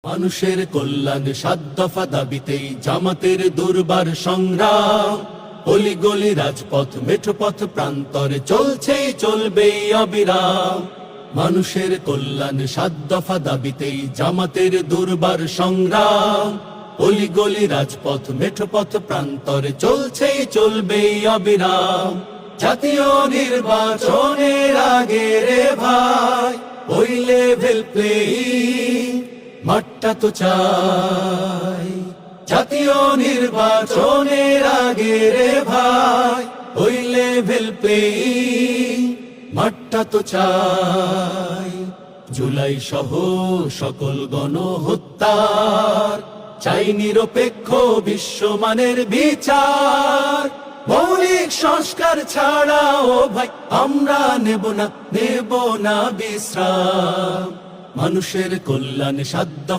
মানুষের কল্যাণ ৭ দফা দাবিতেই জামাতের দুর্বার সংগ্রাম। অলিগলি রাজপথ মেঠোপথ প্রান্তরে চলছেই চলবেই অবিরাম। মানুষের কল্যাণ ৭ দফা দাবিতেই জামাতের দুর্বার সংগ্রাম। অলিগলি রাজপথ মেঠোপথ প্রান্তরে চলছেই চলবেই অবিরাম। জাতীয় নির্বাচনের আগে রে ভাই ওই লেভেল প্লেয়িং মাঠটা তো চাই। জাতীয় নির্বাচনের আগে রে ভাই ওই লেভেল প্লেয়িং মাঠটা তো চাই। জুলাই সহ সকল গণহত্যার চাই নিরপেক্ষ বিশ্বমানের বিচার। মৌলিক সংস্কার ছাড়া ও ভাই আমরা নেব না বিশ্রাম। মানুষের কল্যাণে ৭ দফা